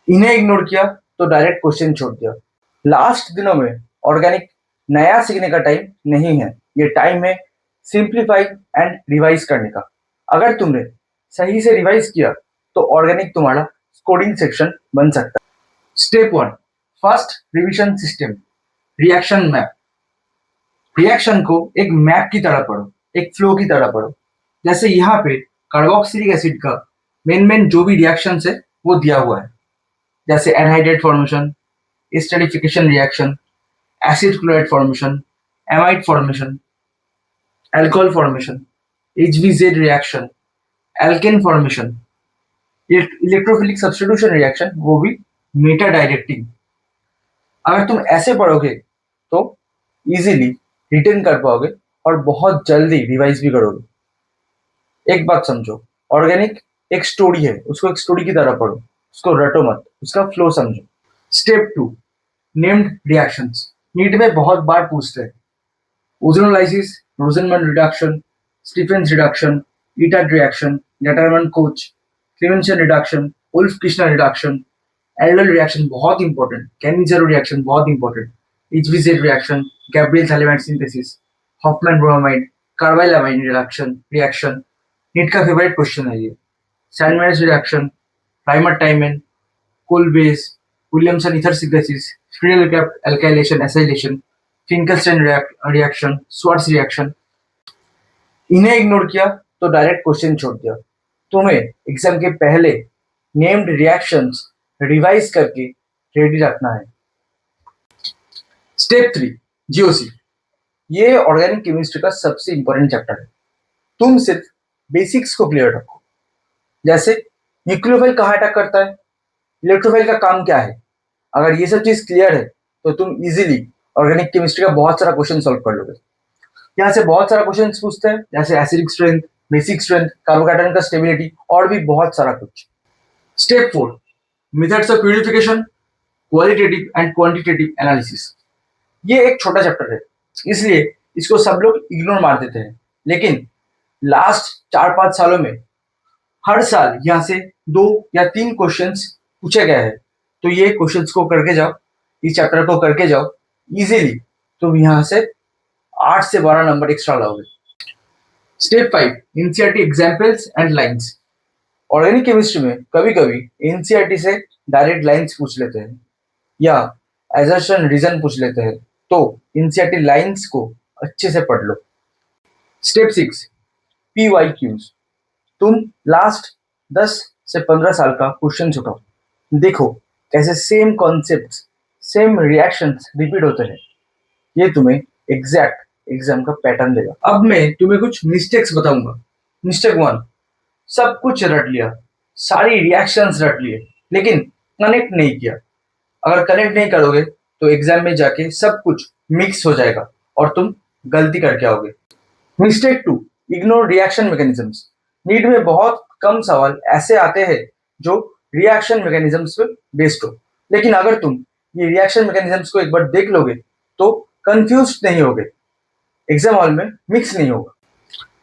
इन्हें इग्नोर किया तो डायरेक्ट क्वेश्चन छोड़ दिया। लास्ट दिनों में ऑर्गेनिक नया सीखने का टाइम नहीं है, ये टाइम है सिंप्लीफाई एंड रिवाइज करने का। अगर तुमने सही से रिवाइज किया तो ऑर्गेनिक तुम्हारा कोडिंग सेक्शन बन सकता है। Step 1, first revision system, reaction map. Reaction को एक मैप की तरह पढ़ो, एक फ्लो की तरह पढ़ो। जैसे यहाँ पे कार्बोक्सिलिक एसिड का मेन जो भी रिएक्शन है वो दिया हुआ है, जैसे anhydride formation, esterification reaction, acid chloride formation, amide formation, alcohol formation, HBZ reaction, alkane formation, electrophilic substitution reaction, वो भी मेटा डायरेक्टिंग। अगर तुम ऐसे पढ़ोगे तो इजीली रिटेन कर पाओगे और बहुत जल्दी रिवाइज भी करोगे। एक बात समझो, ऑर्गेनिक एक स्टोरी है, उसको एक स्टोरी की तरह पढ़ो, उसको रटो मत, उसका फ्लो समझो। Step 2, named reactions. नीट में बहुत बार पूछते हैं ozonolysis, Rosenmund reduction, Stephens reduction, ईटाट reaction, Gattermann Koch, Clemmensen reduction, Wolff Kishner reduction, aldol reaction बहुत इंपॉर्टेंट, कैनिजेरो रिएक्शन बहुत important, HBZ reaction, Gabriel phthalimide synthesis, Hofmann bromamide, carbylamine अमाइड रिएक्शन। नीट का फेवरेट क्वेश्चन है ये। Sandmeyer reaction, Reimer Tiemann, Kolbe's, Williamson ether synthesis, Friedel alkylation acylation, Finkelstein reaction, Swarts reaction. इन्हें ignore किया तो direct question छोड़ दिया। तुम्हें एग्जाम के पहले नेम्ड रिएक्शंस रिवाइज करके रेडी रखना है। Step 3, GOC. ये ऑर्गेनिक केमिस्ट्री का सबसे इंपॉर्टेंट चैप्टर है। तुम सिर्फ बेसिक्स को क्लियर रखो, जैसे न्यूक्लियोफाइल कहाँ अटैक करता है, इलेक्ट्रोफाइल का काम क्या है। अगर ये सब चीज क्लियर है तो तुम इजीली ऑर्गेनिक केमिस्ट्री का बहुत सारा क्वेश्चन सॉल्व कर लोगे। यहाँ से बहुत सारा क्वेश्चन पूछते हैं, जैसे acidic strength, basic strength, carbocation का स्टेबिलिटी और भी बहुत सारा कुछ। Step 4, methods of purification, qualitative and quantitative analysis. ये एक छोटा चैप्टर है, इसलिए इसको सब लोग इग्नोर मार देते हैं, लेकिन लास्ट 4-5 सालों में हर साल यहाँ से 2 या 3 क्वेश्चंस पूछे गए हैं। तो ये क्वेश्चंस को करके जाओ, इस चैप्टर को करके जाओ, इजीली तुम यहाँ से 8 से 12 नंबर एक्स्ट्रा लाओगे। Step 5, NCERT examples and lines. Organic chemistry में कभी कभी एनसीईआरटी से डायरेक्ट लाइन्स पूछ लेते हैं या एजर्शन रीजन पूछ लेते हैं, तो एनसीईआरटी लाइन्स को अच्छे से पढ़ लो। Step 6, PYQs। तुम लास्ट 10 से 15 साल का क्वेश्चन उठाओ, देखो कैसे same concept, same reactions repeat होते हैं। ये तुम्हें एग्जैक्ट एग्जाम का पैटर्न देगा। अब मैं तुम्हें कुछ मिस्टेक्स बताऊंगा। मिस्टेक 1, सब कुछ रट लिया, सारी रिएक्शंस रट लिए, लेकिन कनेक्ट नहीं किया। अगर कनेक्ट नहीं करोगे तो एग्जाम में जाके सब कुछ मिक्स हो जाएगा और तुम गलती करके आओगे। Mistake 2, ignore reaction mechanisms. NEET में बहुत कम सवाल ऐसे आते हैं जो रिएक्शन मैकेनिज्म्स पे बेस्ड हो, लेकिन अगर तुम ये रिएक्शन मैकेनिज्म्स को एक बार देख लोगे तो कंफ्यूज नहीं होगे, एग्जाम हॉल में मिक्स नहीं होगा।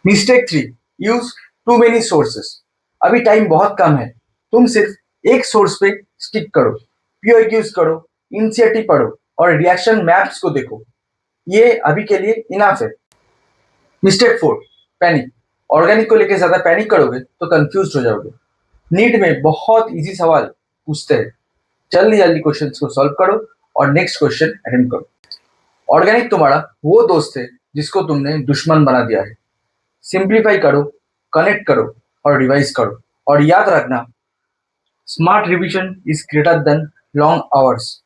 Mistake 3, use too many sources. अभी टाइम बहुत कम है, तुम सिर्फ एक सोर्स पे स्टिक करो, PYQs करो, एनसीईआरटी पढ़ो और रिएक्शन मैप्स को देखो, ये अभी के लिए इनफ है। Mistake 4, panic. ऑर्गेनिक को लेके ज्यादा पैनिक करोगे तो कंफ्यूज हो जाओगे। नीट में बहुत इजी सवाल पूछते हैं, जल्दी जल्दी क्वेश्चंस को सॉल्व करो और नेक्स्ट क्वेश्चन अटेम्प्ट करो। ऑर्गेनिक तुम्हारा वो दोस्त है जिसको तुमने दुश्मन बना दिया है। सिंप्लीफाई करो, कनेक्ट करो और रिवाइज करो, और याद रखना smart revision is greater than long hours.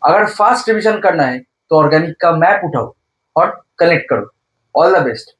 अगर फास्ट रिवीजन करना है तो ऑर्गेनिक का मैप उठाओ और कनेक्ट करो। All the best.